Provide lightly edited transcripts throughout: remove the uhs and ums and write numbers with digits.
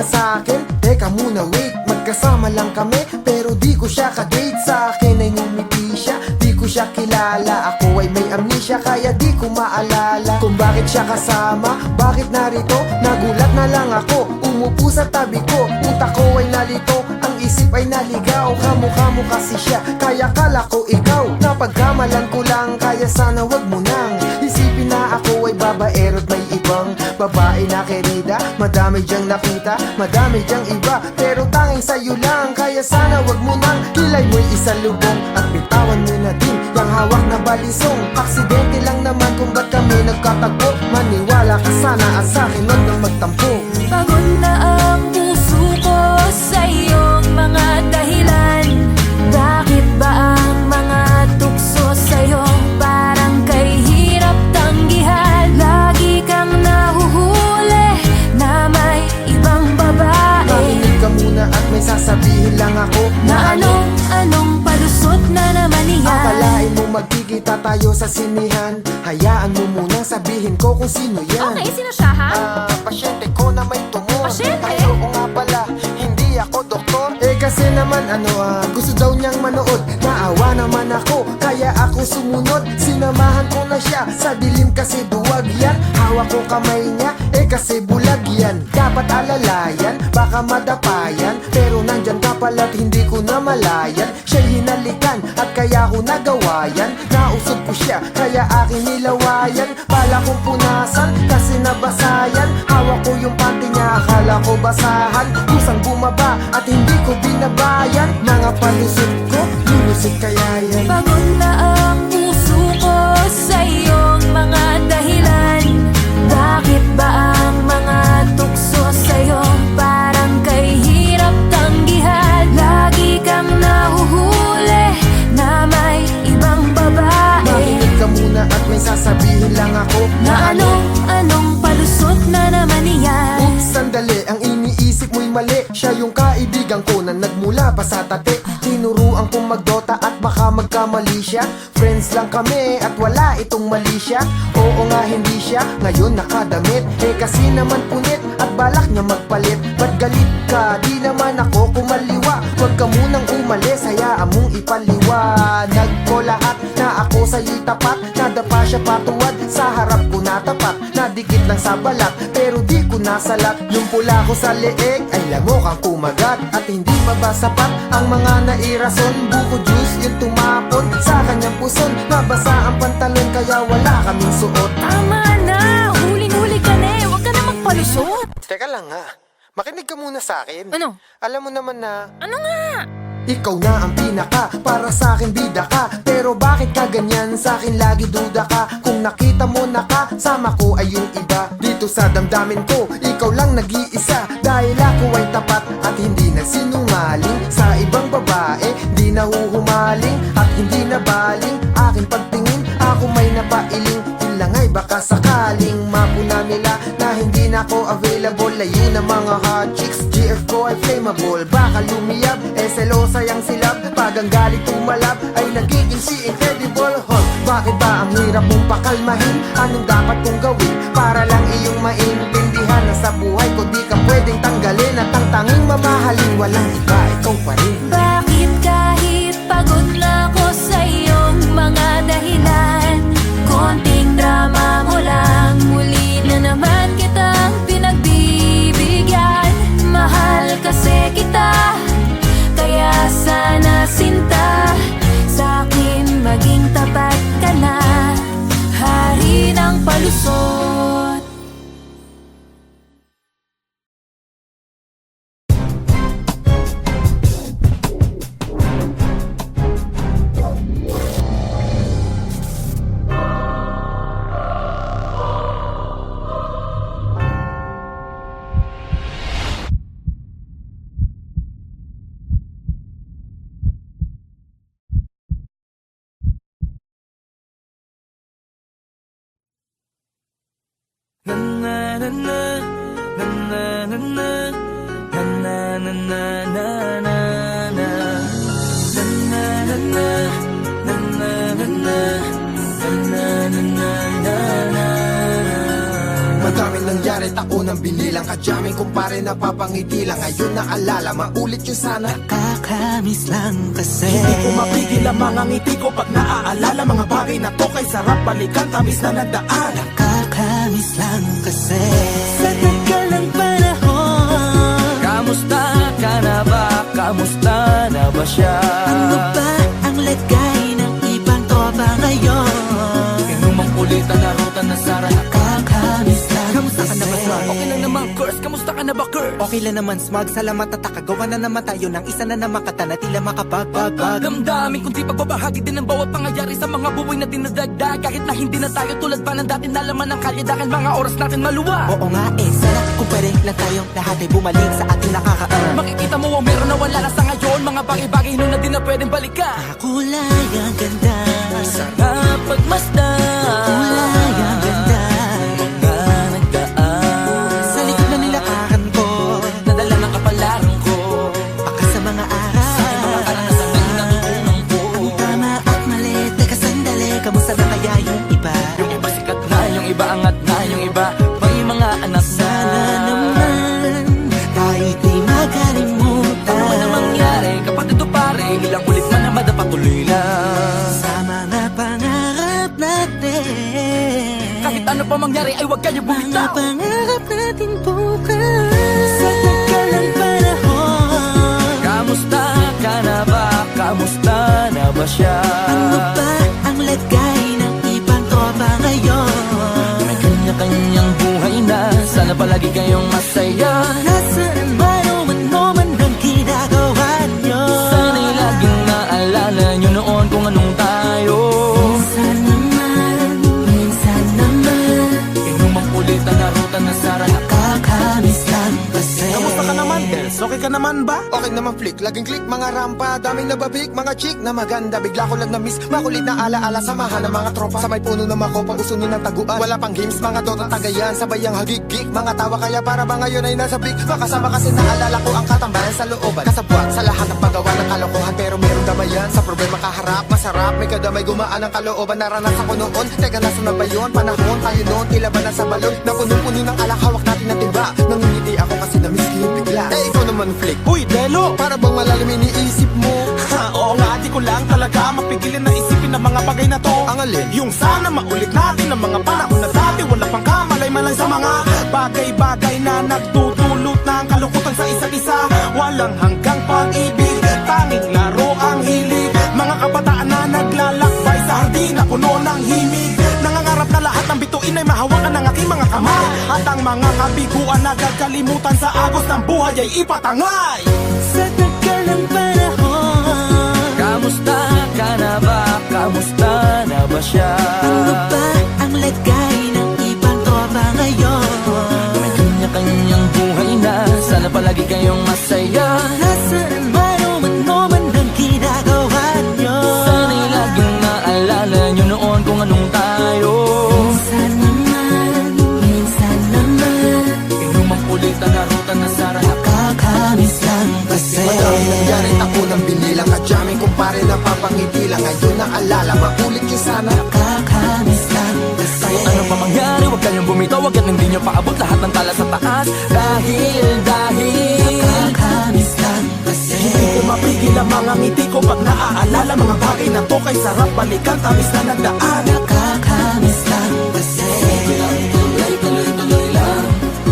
na sa'kin. Teka muna wait, magkasama lang kami pero di ko siya ka-date. Sa akin ay ngumiti siya, di ko siya kilala. Ako ay may amnesia kaya di ko maalala kung bakit siya kasama, bakit narito. Nagulat na lang ako, umupo sa tabi ko. Utak ko ay nalito, ang isip ay naligaw. Kamukha mo kasi siya, kaya kala ko ikaw. Napagkamalan ko lang, kaya sana wag mo nang isipin na ako ay babaero't may ibang babae na querida. Madami diyang nakita, madami diyang iba, pero tanging sa'yo lang. Kaya sana wag mo nang kilay mo'y isang lubong at bitawan mo na din yung hawak na balisong. Aksidente lang naman kung ba't kami nagkatagpo. Maniwala ka sana at sa'kin wag nang magtampo. Pagod na ang puso ko sa iyong mga dahilan. Bakit ba ang mga tukso sa'yo parang kay hirap tanggihan? Lagi kang nahuhuli na may ibang babae. Makinig ka muna at may sasabihin lang ako Na anong palusot na naman iyan? Akalain mo magkikita tayo sa sinihan. Hayaan mo muna sabihin ko kung sino yan. Okay, sino siya ha? Pasyente ko na may tumor. Pasyente? Ay, oo nga pala, hindi ako doktor. Kasi naman gusto daw niyang manood. Naawa naman ako, kaya ako sumunod. Sinamahan ko na siya, sa dilim kasi duwag yan. Hawak ko kamay niya, kasi bulag yan. Dapat alalayan, baka madapayan, pero nandyan ka pala't hindi ko na malayan. Siya'y hinalikan at kaya ko nagawa yan. Nausog ko siya, kaya aking nilawayan. Bala kong punasan, kasi nabasayan. Hawak ko yung panty niya, akala ko basahan. Kusang bumaba at hindi ko binabayan. Mga palusot ko, lulusot kaya yan. Pagod na ang puso ko sa iyong mga dahilan. Bakit ba ang mga tukso sa'yo parang kay hirap tanggihan? Lagi kang nahuhuli na may ibang babae. Makinig ka muna at may sasabihin lang ako Na anong palusot na naman iyan? Oops, sandali, ang iniisip mo'y mali. Siya yung kaibigan ko na nagmula pa sa tate. Tinuruan kong magdota at baka magkamali siya. Friends lang kami at wala itong mali siya. Oo nga hindi siya, ngayon nakadamit. Kasi naman punit at balak niya magpalit. Ba't galit ka? Di naman ako kumaliwa. Huwag ka munang umalis, hayaan mong ipaliwanag ko lahat na ako sa'yo'y tapat. Nadapa siya patuwad, sa harap ko natapat. Nadikit lang sa balat, pero di ko nasalat. Yung pula ko sa leeg ay lamok ang kumagat. At hindi mabasapat ang mga nairason. Buko juice yung tumapon sa kanyang puson. Nabasa ang pantalon kaya wala kaming suot. Tama na! Huling-huli ka na eh! Huwag ka na magpalusot! Teka lang ha, makinig ka muna sa akin. Ano? Alam mo naman na Ano nga? ikaw na ang pinaka, para sa akin bida ka. Pero bakit ka ganyan, sa akin lagi duda ka. Kung nakita mo na kasama ko ay yung iba. Dito sa damdamin ko, ikaw lang nag-iisa. Dahil ako ay tapat at hindi nagsinungaling. Sa ibang babae, di nahuhumaling at hindi nabaling. Aking pagtingin, ako may napailing. Ilang ay baka sakaling mapuna nila na hindi na ako available. Layo na mga hot chicks, GF ko ay flammable. Baka lumiyab, selosa yang silab. Pag ang galit tumalab, ay nagiging si Incredible Hulk. Bakit ba ang hirap mong pakalmahin? Anong dapat kong gawin para lang iyong maintindihan na sa buhay ko di ka pwedeng tanggalin. At ang tanging mamahalin, walang iba, ikaw pa rin. Bakit kahit pagod na ako sa iyong mga dahilan, konting drama mo lang, muli na naman kitang pinagbibigyan. Mahal kasi kita, kaya sana sinta, sa akin maging tapat ka na, hari ng palusot. Madaming nangyari nangyari, taon ng binilang. Kadyaming kumpare, napapangiti lang. Ngayon naalala, maulit yun sana. Kakamiss lang kasi Hindi ko mapigil ang mga ngiti ko pag naaalala mga bagay na to kay sarap balikan, tamis na nagdaan. Kakamiss lang kasi sa tagal ng panahon. Kamusta ka na ba? Kamusta na ba siya? Ano ba ang lagay ng ibang tropa ngayon? Inumang kulitan na rutan na sara. Kakamiss lang Kamusta ka na ba, kasi. Smug? Okay lang naman, Curse. Kamusta ka na ba, Curse? Okay lang naman, Smug. Salamat at takagawa na naman tayo ng isa na naman kata na tila makabagbag. Damdamin kundi pagbabahagi din ng bawat pangyayari sa mga buhay na dinadagdag. Kahit na hindi na tayo tulad pa ng dati na laman ng kalye dahil mga oras natin maluwa. Oo nga sana kung pwede lang tayong lahat ay bumalik sa ating nakakaan. Makikita mo ang meron na wala na sa ngayon. Mga bagay-bagay nun na di na pwedeng balikan. Kulay ang ganda, Sana pagmasdan kulay ang ganda. mga nagdaan Sa likod na nilakaran ko, nadala ng kapalaran ko. baka sa mga araw. Mga karanasan na natutunan ko. Ang tama at mali, teka sandali, kamusta na kaya yung iba? Yung iba sikat na, yung iba angat na, yung iba may mga anak na. Sana naman, tayo di makalimutan. Ano man ang mangyari kapag ito pare, ilang ulit man na madapatuloy lang. Sa mga pangarap natin, Kahit ano pa mangyari ay huwag kayo mga bumitaw. pangarap natin bukas. Sa tagal ng panahon, Kamusta ka na ba? Kamusta na ba siya? ano ba ang lagay ng ibang tropa ngayon? May kanya-kanyang buhay na, sana palagi kayong masaya. Nasaan man o ano man ang ginagawa nyo? Sana'y laging naalala nyo noon kung anong tayo. Minsan naman, Inumang kulitan na rutan na sara. kakamiss lang kasi. Kamusta ka naman, Dels? Okay ka naman ba? Okay naman flick, laging click, mga rampa. Daming nababik, mga chick na maganda. Bigla ko lang na-miss, makulit na alaala. Samahan ng mga tropa sa may puno na makopa. Uso nun ng taguan, wala pang games, mga dota tagayan. Sabay ang hagigik, mga tawa kaya para ba ngayon ay nasa blik. Makasama kasi naalala ko ang katambayan sa looban. Kasabwat sa lahat ng paggawa ng kalokohan, pero meron damayan. Sa problema kaharap, masarap, may kadamay gumaan ang kalooban. Naranasan ko noon, teka nasa na ba yun? Panahon tayo noon, tila ba nasa balon? Na puno-puno ng alak, hawak natin ng timba. Nangingiti ako kasi na-miss ko yung bigla. Eh ikaw naman flick, Uy, Delo! para bang malalim iniisip mo? Ha, oo nga, di ko lang talaga mapigilin na isipin ang mga bagay na to. Ang alin? Yung sana maulit natin ang mga panahon na dati wala pang kamalay-malay sa mga bagay-bagay na nagdudulot ng kalukutan sa isa't isa. Walang hanggang pag-ibig, tanging laro ang hilig. Mga kabataan na naglalakbay sa hardin na puno ng himig. Nangangarap na lahat ng bituin ay mahawakan ng aking mga kamay. At ang mga kabiguan na gagalimutan sa agos ng buhay ay ipatangay. Sa tagal ng panahon, Kamusta ka na ba? Kamusta na ba siya? ano ba ang lagay ng ibang tropa ngayon? May kanya-kanyang buhay na, sana palagi kayong masaya. Nasaan man o ano man ang ginagawa nyo? Sana'y laging naalala nyo noon kung anong tayo. Minsan naman, Inumang kulitan na rutan na sara. kakamiss lang kasi. Madami nangyari, taon ng binilang. Kadyaming kumpare, napapangiti lang. Ngayon naalala, maulit yun sana. Kakamiss lang kasi. Kahit ano pa mangyari, huwag kayong bumitaw. Hanggat hindi nyo paabot lahat ng tala sa taas. Dahil Kakamiss lang kasi. Hindi ko mapigil ang mga ngiti ko pag naaalala mga bagay na to kay sarap balikan, tamis na nagdaan. Kakamiss lang kasi. tuloy-tuloy lang.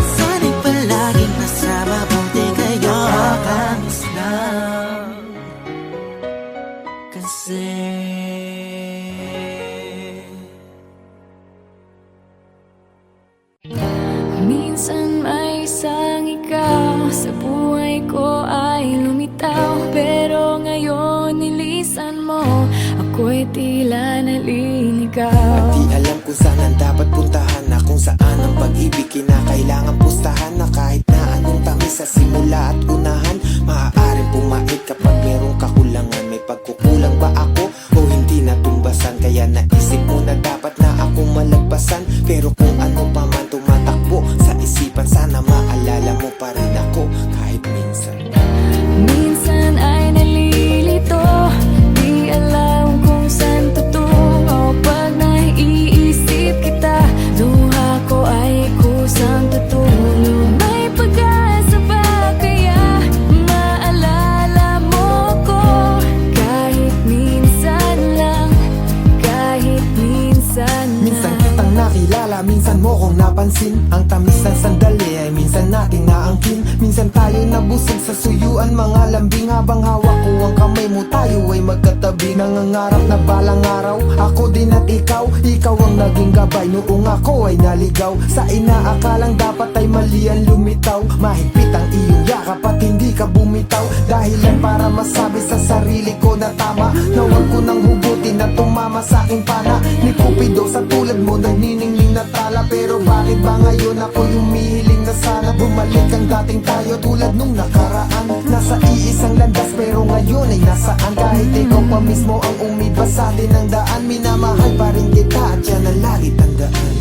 Sana'y palaging nasa mabuti kayo. Kakamiss lang kasi. Minsan may isang ikaw sa buhay ko ay lumitaw. Pero ngayon nilisan mo, ako'y tila naliligaw. Di alam kung saan ang dapat puntahan, na kung saan ang pag-ibig kinakailangan pustahan. Na kahit na anong tamis sa simula at unahan, maaaring pumait kapag merong kakulangan. May pagkukulang ba ako o hindi natumbasan? Kaya naisip mo na dapat na akong malagpasan. Pero kung ano pa man tumatakbo sa isipan, sana maalala mo pa rin ako kahit minsan. Minsan ay nalilito, di alam kung saan tutungo. Pag naiisip kita, luha ko ay kusang tutungo. napapansin ang tamis ng sandali ay minsan nating naangkin. Minsan tayo nabusog sa suyuan, mga lambing. Habang hawak ko ang kamay mo, tayo ay magkatabi. Nangangarap na balang araw, ako din at ikaw. Ikaw ang naging gabay noong ako ay naligaw. Sa inaakalang dapat ay mali ang lumitaw. Mahigpit ang iyong yakap at hindi ka bumitaw. Dahilan para masabi sa sarili ko na tama, na huwag ko nang hugutin at tumama sa aking pana. Ni Cupido sa tulad mo nagniningning na tala. Pero bakit ba ngayon ako'y humihiling na sana bumalik ang dating tayo tulad nung nakaraan. Nasa iisang landas pero ngayon ay nasaan? Kahit ikaw pa mismo ang umibas sa atin ang daan, minamahal pa rin kita at yan ang lagi tandaan.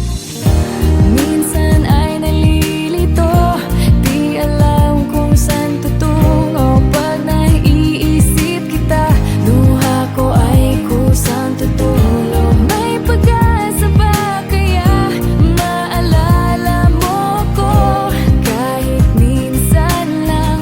Minsan ay nalilito, di alam kung saan tutungo. Pag naiisip kita, luha ko ay kusang tutulog. May pag-asa ba kaya maalala mo ko? Kahit minsan lang,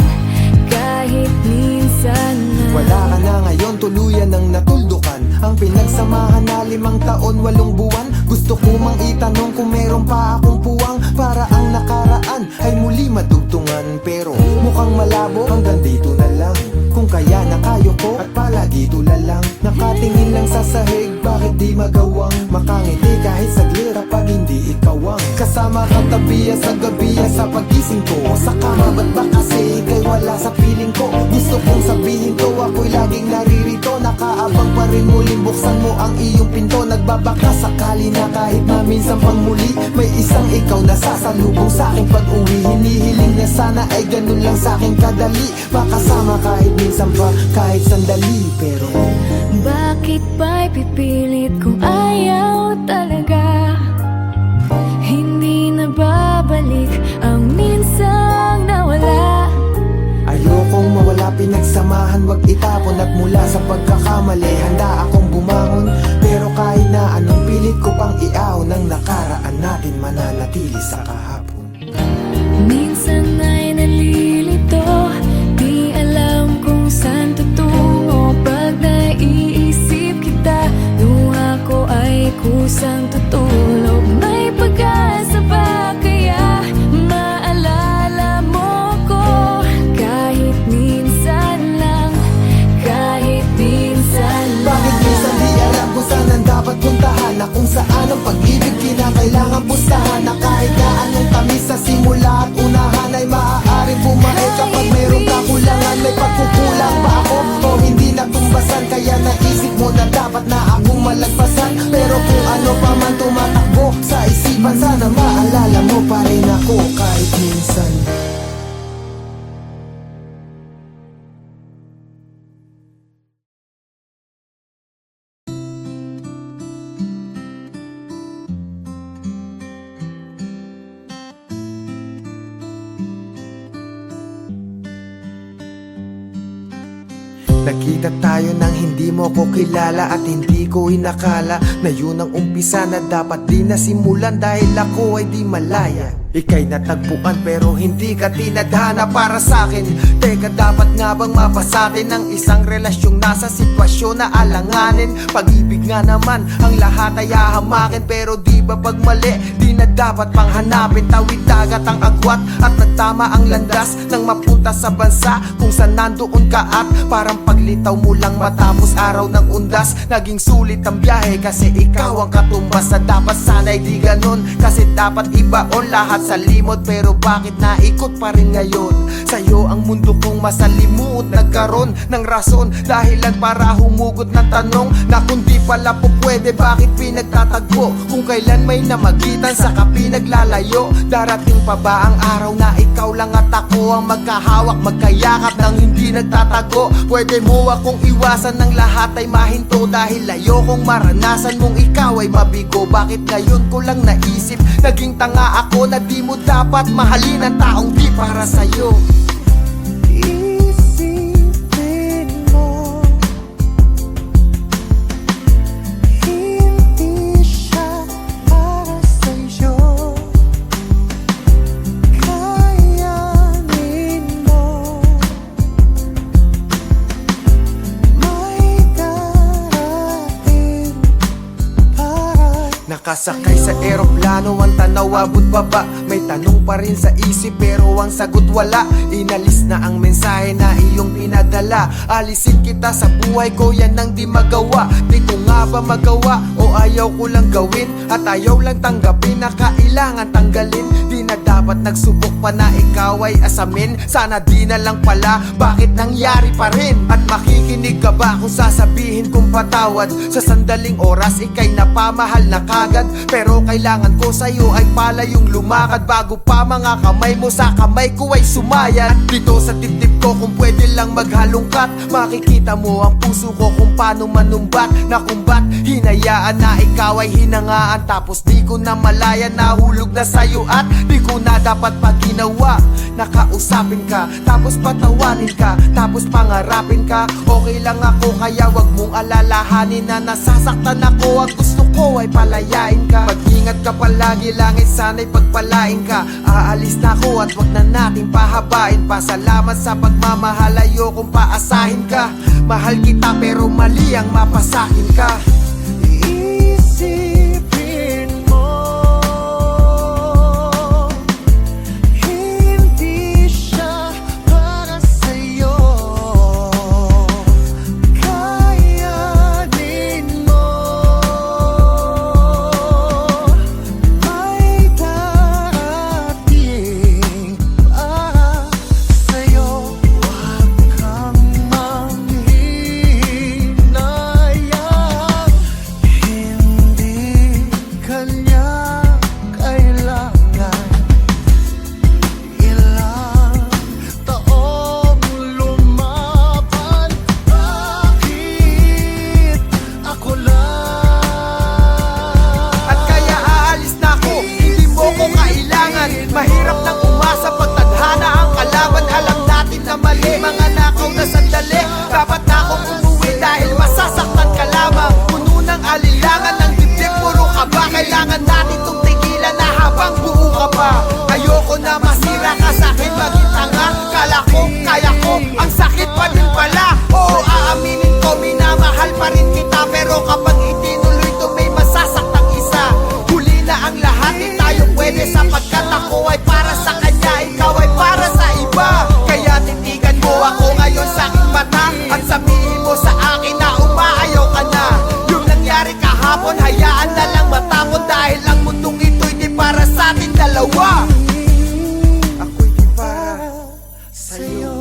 kahit minsan lang. Wala ka na ngayon, tuluyan ang natuldukan. Ang pinagsamahan na 5 taon, 8 buwan. Gusto ko mang itanong kung meron pa akong puwang, para ang nakaraan ay muli madugtungan. Pero mukhang malabo, hanggang dito na lang. Kung kaya nakayo ko at palagi tulalang. Nakatingin lang sa sahig, bakit di magawang makangiti kahit saglit kapag hindi ikaw ang kasama katabi sa gabi sa pagising ko. Sa kama ba't ba kasi ika'y wala sa piling ko? Gusto kong sabihin to, ako'y laging naririto. Nakaabang pa rin muling buksan mo ang iyong pinto. Nagbabaka sakali na kahit na minsan pang muli may isang ikaw na sasalubong sa aking pag-uwi. Hinihiling na sana ay ganun lang sa aking kadali, makasama kahit minsan pa, kahit sandali. Pero bakit ba'y pipilit kung ayaw talaga? Hindi na babalik ang minsang nawala. ayokong mawala, pinagsamahan, wag itapon. At mula sa pagkakamali, handa akong bumangon. Pero kahit na anong pilit ko pang iahon, ang nakaraan natin mananatili sa kahapon. Minsan ay nalilito, di alam kung saan tutungo. Pag naiisip kita, luha ko ay kusang tutulog. May pag-asa ba kaya maalala mo ko? Kahit minsan lang, kahit minsan lang. Bakit minsan di alam kung saan ang dapat puntahan, na kung saan ang pag-ibig kinakailangan pustahan, na kahit na anong tamis sa simula at unahan ay maaaring bumait kapag mayroong kakulangan. May pagkukulang ba ako o hindi natumbasan? Kaya naisip mo na dapat na akong malagpasan. Pero kung ano pa man tumatakbo sa isipan, sana maalala mo pa rin ako kahit minsan. Nakita tayo nang hindi mo ko kilala, at hindi ko inakala na yun ang umpisa na dapat di nasimulan. Dahil ako ay di malaya, ika'y natagpuan pero hindi ka tinadhana para sa'kin. Teka, dapat nga bang mapasatin ang isang relasyong nasa sitwasyon na alanganin? Pag-ibig nga naman ang lahat ay hahamakin, pero di ba pag mali, di na dapat pang hanapin. Tawid dagat ang agwat at nagtama ang landas nang mapunta sa bansa kung saan nandoon ka. At parang paglitaw mo lang matapos araw ng undas, naging sulit ang biyahe kasi ikaw ang katumbas. Na dapat sana'y di ganon, kasi dapat ibaon lahat sa limot. Pero bakit naikot pa rin ngayon? Sa'yo ang mundo kong masalimuot, nagkaroon ng rason, dahilan para humugot ng tanong na kung di pala po pwede, bakit pinagtatagpo? Kung kailan may namagitan saka pinaglalayo. Darating pa ba ang araw na ikaw lang at ako ang magkahawak, magkayakap nang hindi nagtatago? Pwede mo akong iwasan ng lahat ay mahinto, dahil ayokong maranasan mong ikaw ay mabigo. Bakit ngayon ko lang naisip, naging tanga ako na di mo dapat mahalin ang taong di para sa'yo. Isipin mo, hindi siya para sa'yo. Kayanin mo, may darating para Nakasakay sa eroplano, ang tanaw abot baba. May tanong pa rin sa isip pero ang sagot wala. Inalis na ang mensahe na iyong pinadala. Alisin kita sa buhay ko, yan ang di magawa. Di ko nga ba magawa o ayaw ko lang gawin? At ayaw lang tanggapin na kailangan tanggalin. Di na dapat nagsubok pa na ikaw ay asamin. Sana di na lang pala, bakit nangyari pa rin? At makikinig ka ba kung sasabihin kong patawad? Sa sandaling oras ikay napamahal na kagad. Pero kailangan ko sa'yo ay pala yung lumakad. Bago pa mga kamay mo sa kamay ko ay sumayad. Dito sa tip-tip ko kung pwede lang maghalongkat. Makikita mo ang puso ko kung paano manumbat. Na kumbat, hinayaan na ikaw ay hinangaan. Tapos di ko na malaya, nahulog na sa'yo. At di ko na dapat pag ginawa. Nakausapin ka, tapos patawanin ka, tapos pangarapin ka. Okay lang ako kaya wag mong alalahanin na nasasaktan ako. Ang gusto ko ay palayain ka. Mag-ingat ka palagi, langit sana'y pagpalain ka. Aalis na ako at wag na natin pahabain pa. Salamat sa pagmamahal, ayokong paasahin ka. Mahal kita pero mali ang mapasakin ka. Isipin mo, hindi siya para sa'yo. Kayanin mo, may darating sa'yo. Huwag kang manghinayang, hindi kanya kailangan. Ilang taong lumaban, bakit ako lang? At kaya aalis na ako, hindi mo ko kailangan. Mahirap nang umasa pag tadhana ang kalaban. Alam natin na mali, mga nakaw na sandali. Dapat na akong umuwi dahil masasaktan ka lamang. Puno ng alilangan ng dibdib, puro ka ba? Kailangan natin itong tigilan na habang buo ka pa. Ayoko na masira ka sa'kin, maging tanga. Kala ko, kaya ko, ang sakit pa din pala. Oo, aaminin ko, minamahal pa rin kita. Pero kapag itinuloy to may masasaktang isa. Huli na ang lahat, di tayo pwede. Sapagkat ako ay para sa kanya, ikaw ay para sa iba. Kaya titigan mo ako ngayon sa aking mata. At sabihin mo sa akin na umaayaw ka na. Yung nangyari kahapon, hayaan na lang matapon. Dahil ang mundong ito'y di para sa atin dalawa. Ako'y di para sa'yo.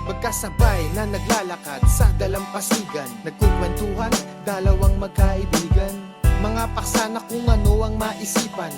Magkasabay na naglalakad sa dalampasigan, nagkukwentuhan, dalawang magkaibigan. Mga paksa na kung ano ang maisipan,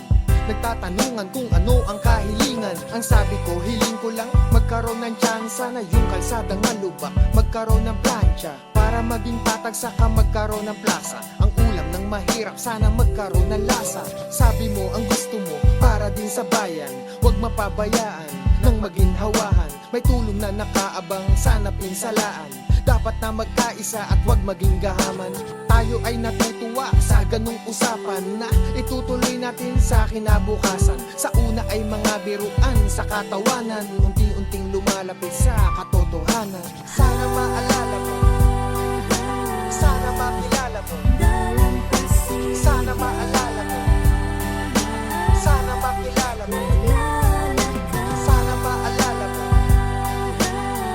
nagtatanungan kung ano ang kahilingan. Ang sabi ko, hiling ko lang magkaroon ng tsansa na yung kalsadang malubak, magkaroon ng plancha para maging patag, saka magkaroon ng plaza. Ang ulam ng mahirap, sana magkaroon ng lasa. Sabi mo, ang gusto mo para din sa bayan, wag mapabayaan nang maginhawahan. May tulong na nakaabang, sana pinsalaan. Dapat na magkaisa at wag maging gahaman. Tayo ay natutuwa sa ganung usapan na itutuloy natin sa kinabukasan. Sa una ay mga biruan sa katawanan, unti-unting lumalapit sa katotohanan. Sana maalala mo, sana makilala mo, sana maalala mo, sana makilala mo, sana maalala mo,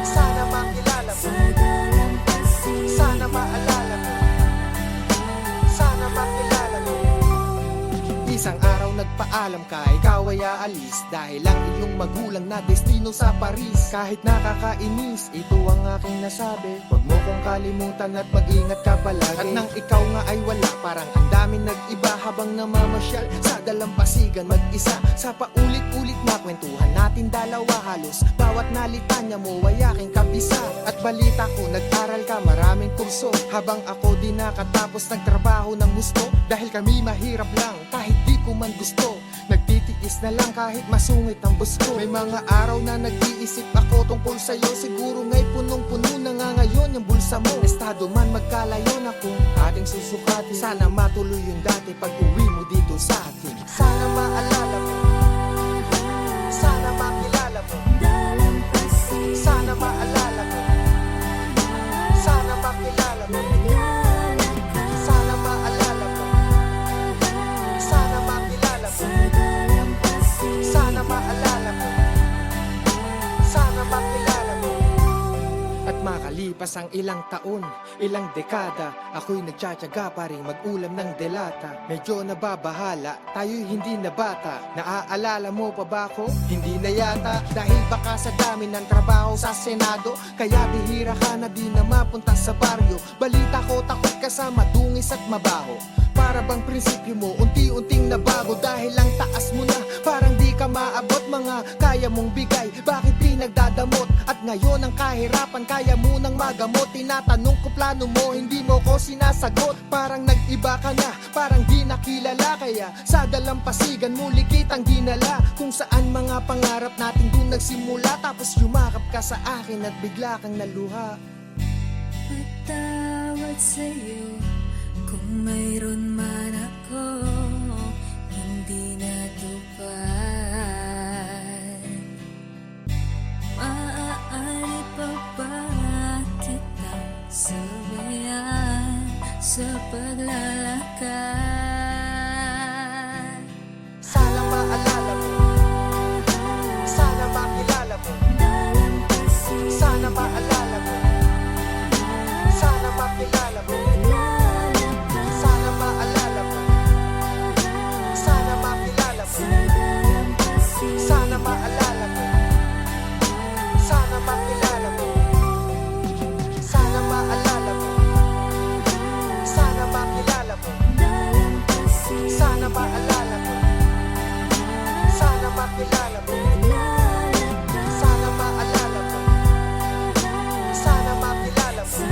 sana makilala mo, sana maalala mo, sana makilala mo. Isang araw nagpaalam ka, ikaw ay aalis dahil ang iyong magulang na destino sa Paris. Kahit nakakainis, ito ang aking nasabi, huwag mo kong kalimutan at mag-ingat ka palagi. At nang ikaw nga ay wala, parang ang daming nag-iba habang namamasyal sa dalampasigan mag-isa. Sa paulit-ulit na kwentuhan natin dalawa, halos bawat nalitanya mo ay aking kabisa. At balita ko, nag-aral ka maraming kurso. Habang ako di nakatapos nagtrabaho ng gusto. Dahil kami mahirap lang kahit di ko man gusto. Nagtitiis na lang kahit masungit ang bus ko. May mga araw na nag-iisip ako tungkol sa'yo. Siguro nga'y punong-puno na nga ngayon yung bulsa mo. Estado man magkalayo na kung ating susukatin. Sana matuloy yung dati pag uwi mo dito sa atin. Sana maalala mo, sana makilala mo, sana maalala mo, sana makilala mo, sana maalala mo, sana makilala mo, sana maalala mo, sana makilala mo. At makalipas ang ilang taon, ilang dekada, ako'y nagtsatsaga pa rin mag-ulam ng delata. Medyo nababahala, tayo'y hindi na bata. Naaalala mo pa ba ako? Hindi na yata. Dahil baka sa dami ng trabaho sa Senado, kaya bihira ka na di na mapunta sa baryo. Balita ko takot ka sa madungis at mabaho. Para bang prinsipyo mo, unti-unting nabago. Dahil ang taas mo na, parang di ka maabot. Mga kaya mong bigay, bakit di nagdadamot? At ngayon ang kahirapan, kaya mo nang magamot. Tinatanong ko plano mo, hindi mo ko sinasagot. Parang nag-iba ka na, parang di nakilala. Kaya sa dalampasigan mo likitang dinala. Kung saan mga pangarap natin dun nagsimula. Tapos yumakap ka sa akin at bigla kang naluha. Patawad sa'yo kung mayroon man ako hindi natupad. Maaari pa ba kitang sabayan sa paglalakad? Sana maalala mo, sana makilala mo, sana maalala mo, sana makilala mo, sana maalala mo, sana makilala mo, sana maalala mo, sana makilala mo, sana maalala mo, sana makilala mo, sana maalala mo, sana makilala mo, sana maalala mo, sana makilala mo,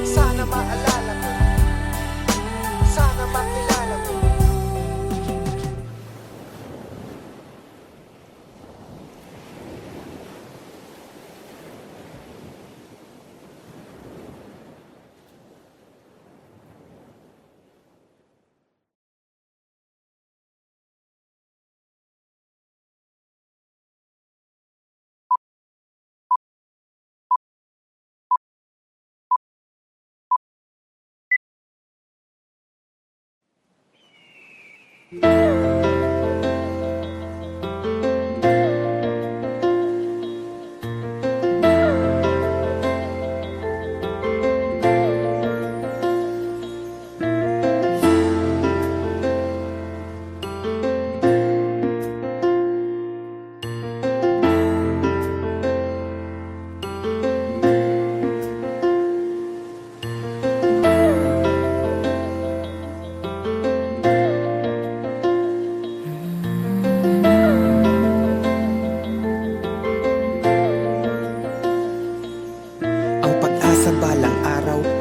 sana maalala mo, sana makilala mo.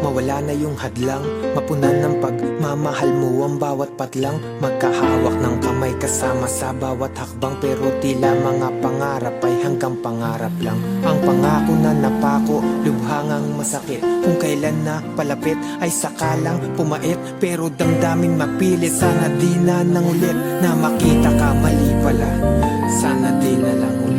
Mawala na yung hadlang, mapunan ng pagmamahal mo ang bawat patlang. Magkahawak ng kamay kasama sa bawat hakbang. Pero tila mga pangarap ay hanggang pangarap lang. Ang pangako na napako, lubhangang masakit. Kung kailan na palapit ay sakalang pumait. Pero damdamin mapilit, sana di na nang ulit. Na makita ka mali pala, sana di na lang ulit.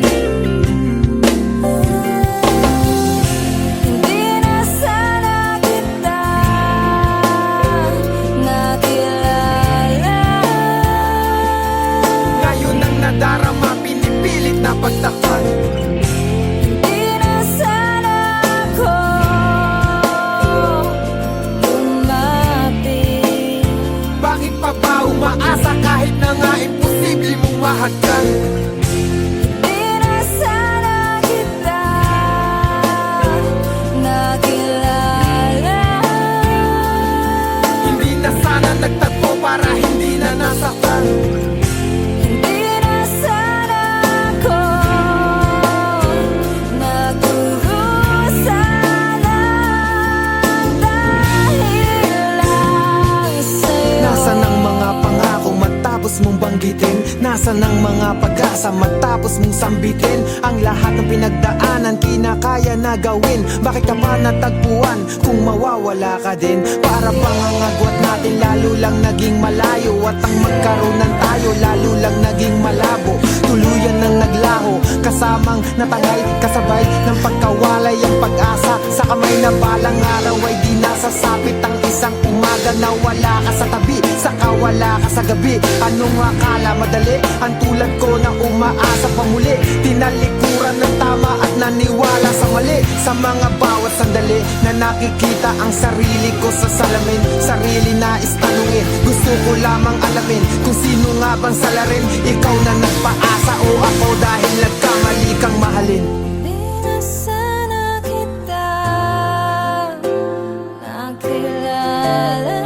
Nadarama, pinipilit na pagtakpan. Hindi na sana ako lumapit. Bakit pa ba umaasa kahit na nga imposible mong mahagkan? Hindi na sana kita nakilala. Hindi na sana nagtagpo para hindi na nasaktan. Naranasan ng mga pag-asa matapos mong sambitin ang lahat ng pinagdaanan, kinakaya na gawin. Bakit ka pa natagpuan kung mawawala ka din? Para bang ang agwat natin lalo lang naging malayo, at ang magkaroon tayo lalo lang naging malabo. Tuluyan ng naglaho, kasamang natangay, kasabay ng pagkawalay ang pag-asa. Sa kamay na balang araw ay di nasasapit ang isang umaga na wala ka sa tabi, saka wala ka sa gabi. Anong akala madali? Ang tulad ko na umaasa pa muli, tinalikuran ng tama at naniwala sa mali. Sa mga bawat sandali na nakikita ang sarili ko sa salamin, sarili na istanungin, gusto ko lamang alamin kung sino nga bang salarin. Ikaw na nagpaasa o ako dahil nagkamali kang mahalin. Di na sana kita nakilala.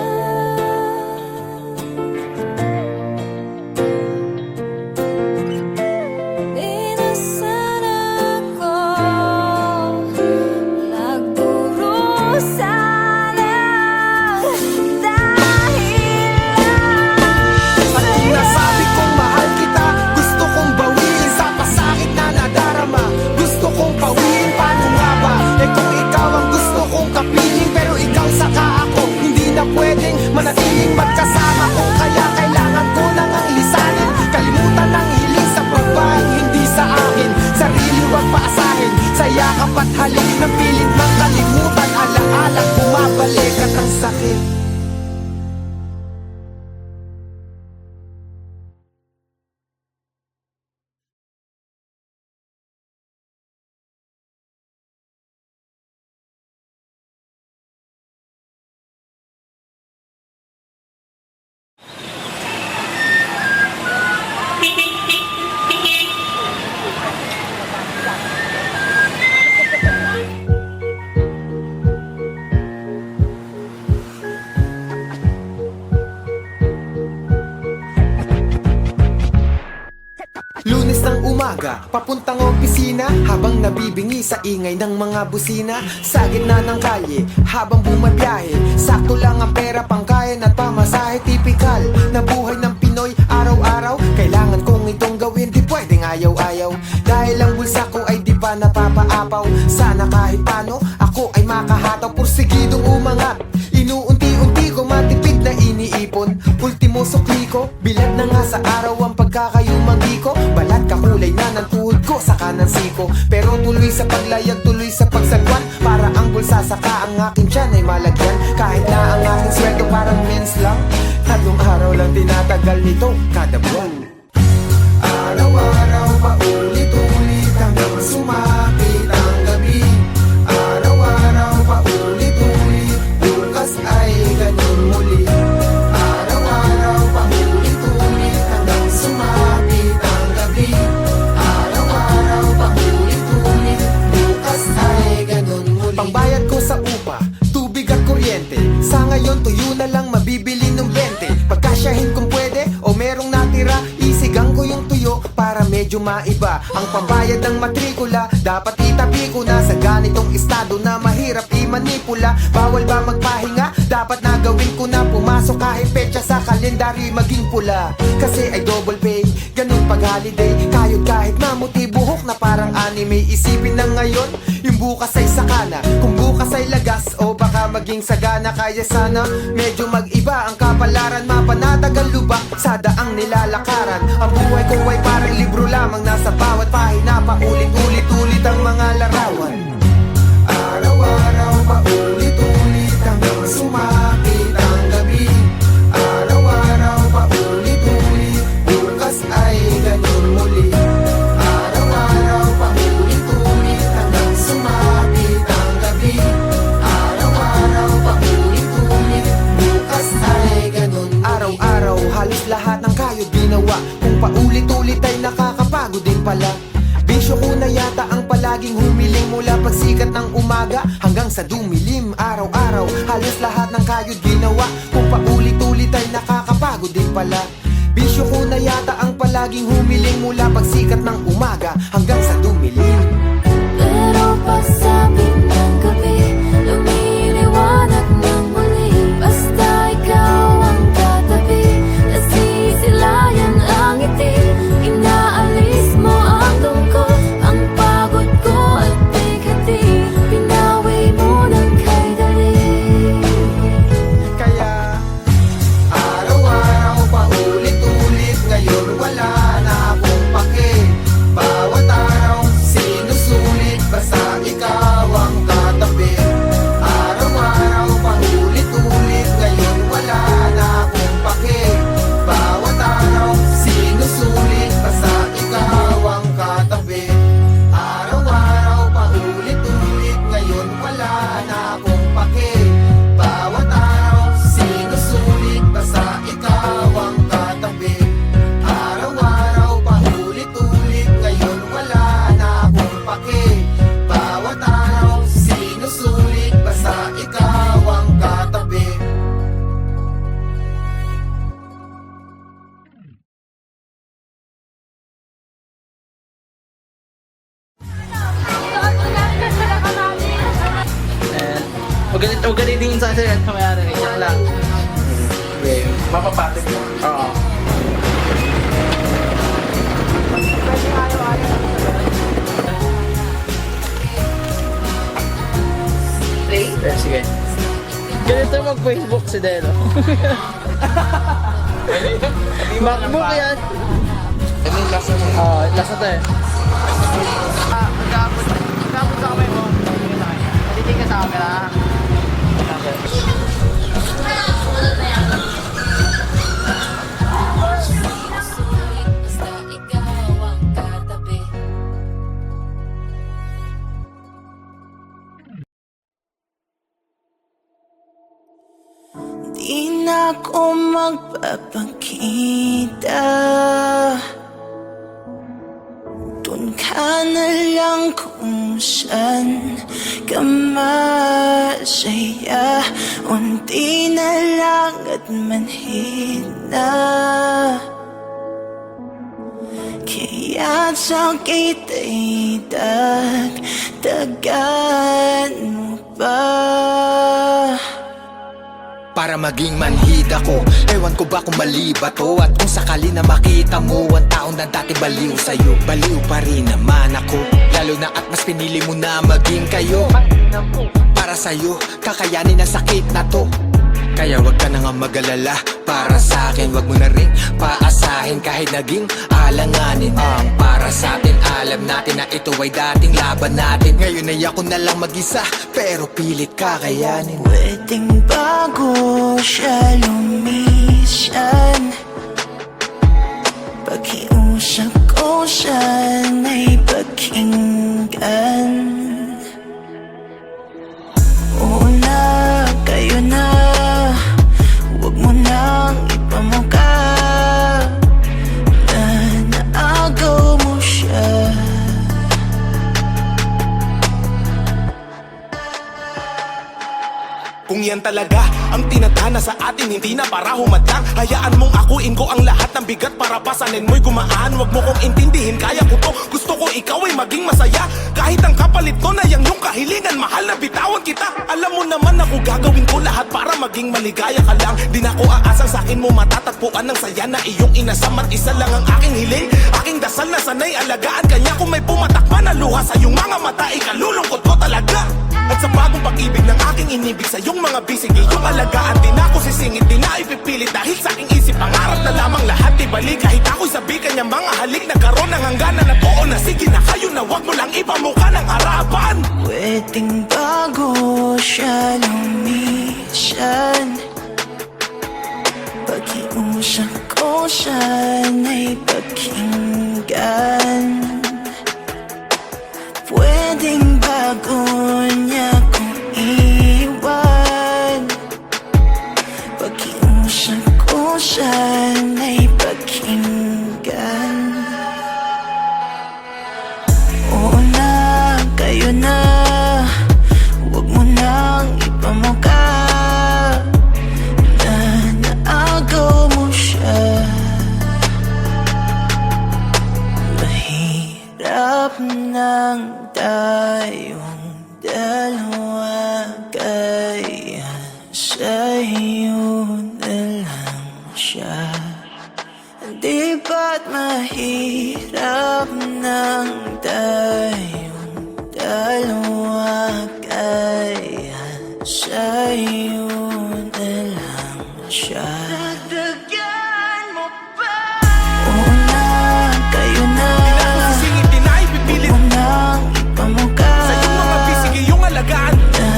Di na sana ako nagdurusa ng dahilan At kung nasabi kong mahal kita, gusto kong bawiin sa pasakit na nadarama. Gusto kong pawiin, paano nga ba? Eh kung ikaw ang gusto kong kapiling, pero ikaw saka ako, hindi na pwedeng manatiling magkasama. Kung kaya kailangan ko nang ang lisanin, kalimutan ang hiling sa babaeng hindi sa akin. Sarili wag paasahin, sa yakap at halik ng pilit mang kalimutan. Alaala bumabalik at ang sakit. Lunes ng umaga, papuntang opisina, habang nabibingi sa ingay ng mga busina. Sa gitna ng kalye, habang bumabiyahe, sakto lang ang pera, pangkain at pamasahe. Tipikal na buhay ng Pinoy, araw-araw kailangan kong itong gawin, di pwedeng ayaw-ayaw. Dahil ang bulsa ko ay di pa napapaapaw. Sana kahit paano, ako ay makahataw. Porsigidong umangat, inuunti-unti ko matipid na iniipon. Ultimo sukli ko, bilad na nga sa araw ang pagkakayumanggi ko. Balat kakulay na ng tuhod ko sa kanan siko, pero tuloy sa paglayag, tuloy sa pagsagwan. Para ang bulsa saka ang aking tiyan ay malagyan. Kahit na ang aking sweldo parang mens lang, 3 araw lang tinatagal nito kada buwan. Araw-araw paulit-ulit hanggang sumapit ang gabi. Araw-araw paulit-ulit, bukas ay ganun muli. Araw-araw paulit-ulit hanggang sumapit ang gabi. Araw-araw paulit-ulit, bukas ay ganun muli. Pangbayad ko sa upa, tubig at kuryente, sa ngayon tuyo na lang mabibili ng 20. Pagkasyahin kung pwede o merong natira, isigang ko yung tuyo para medyo maiba. Ang pambayad ng matrikula, dapat itabi ko na sa ganitong estado na mahirap i-manipula. Bawal ba magpahinga? Dapat na gawin ko na, pumasok kahit petsa sa kalendaryo maging pula. Kasi ay double pay, ganun pag holiday. Kayod kahit mamuti, buhok na parang anime. Isipin na ngayon, yung bukas ay sakana. Kung bukas ay lagas o baka maging sagana. Kaya sana medyo mag-iba ang kapalaran, mapanatagal lubak sa daang nilalakaran. Ang buhay ko ay parang libro lamang, nasa bawat pahina paulit-ulit-ulit ang mga larawan. Araw-araw paulit-ulit hanggang sumapit ang gabi. Araw-araw paulit-ulit, bukas ay ganun muli. Araw-araw paulit-ulit hanggang sumapit ang gabi. Araw-araw paulit-ulit, bukas ay ganun muli. Araw-araw halos lahat ng kayod ginawa, kung paulit-ulit ay nakakapagod din pala. Bisyo ko na yata ang palaging humiling, mula pagsikat ng umaga hanggang sa dumilim. Araw-araw halos lahat ng kayod ginawa, kung paulit-ulit ay nakakapagod din pala. Bisyo ko na yata ang palaging humiling, mula pagsikat ng umaga hanggang sa dumilim. Pero pagsapit ng gabi, lumiliwanag ng muli. Basta ikaw ang katabi, nasisilayan ang ngiti. Magalitin yung sa akin sa mayari. Yan lang. Okay. Mapapatik mo. Oo. Sige. Ganito mag-Facebook si Delo. MacBook yan. Ano yung lasa mo? Oo, last na to eh. Magkapot sa kamay mo. Natitig ka sa camera. Basta ikaw ang katabi. Di na ako magpapakita. Doon ka na lang kung saan ka masaya. Unti na lang at manhid na. Kaya't sakit ay dagdagan mo pa. Para maging manhid ako, ewan ko ba kung mali ba to. At kung sakali na makita mo ang taon na dati baliw sa'yo, baliw pa rin naman ako. Lalo na at mas pinili mo na maging kayo. Para sa'yo, kakayanin ang sakit na to. Kaya wag ka na nga mag-alala. Para sa akin, wag mo na rin paasahin. Kahit naging alanganin ang para sa atin. Alam natin na ito ay dating laban natin. Ngayon ay ako na lang mag-isa, pero pilit kakayanin. Pwedeng bago siya lumisan. Pakiusap ko sana'y pakinggan. Oo na, kayo na. Huwag mo nang ipamuka na naagaw mo siya. Kung yan talaga ang tinadhana sa atin, hindi na para humadlang. Hayaan mong akuin ko ang lahat ng bigat para pasanin mo'y gumaan. Huwag mo kong intindihin, kaya ko to. Gusto ko ikaw ay maging masaya. Kahit ang kapalit ko na yung kahilingan, mahal na bitawan kita. Alam mo naman ako gagawin ko lahat para maging maligaya ka lang. Di na ko aasang sa akin mo matatagpuan ng saya na iyong inasam. At isa lang ang aking hiling, aking dasal na sanay alagaan kanya. Kung may pumatakpan na luha sa iyong mga mata, ikalulungkot ko talaga. At sa bagong pag-ibig ng aking inibig sa iyong mga bisig, iyong alagaan. Di na ako sisingit, di na ipipilit dahil sa aking isip pangarap na lamang lahat ibalik. Kahit ako'y sabi kanya mga halik, nagkaroon ng hangganan at oo na sige na kayo na wag mo lang ipamukha ng harapan. Pwedeng bago siya lumisan. Pakiusap ko sana'y pakinggan. Pwedeng bago niya kong iwan. Pakiusap ko sana'y pakinggan. Oo na, kayo na. Huwag mo nang ipamuka na naagaw mo siya. Mahirap nang tayong dalawa, kaya sa'yo na lang siya. Di ba't mahirap nang tayong dalawa, kaya sa'yo na lang siya. Dagdagan mo pa. Oo na, kayo na. Sisingit, di na ipipilit Huwag mo nang ipamuka sa iyong mga bisig, iyong alagaan. na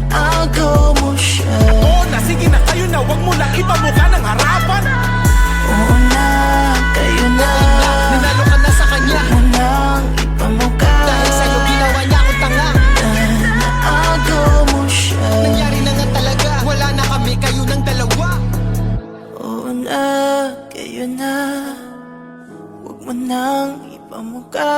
naagaw mo siya. Oo na sige na kayo na wag mo lang ipamukha ng harapan. Oo na, kayo na. Nanalo ka na sa kanya, Huwag mo nang ipamuka dahil sa'yo ginawa niya akong tanga. na naagaw mo siya. Nangyari na nga talaga, wala na kami, kayo ng dalawa. Oo na, kayo na. Huwag mo nang ipamuka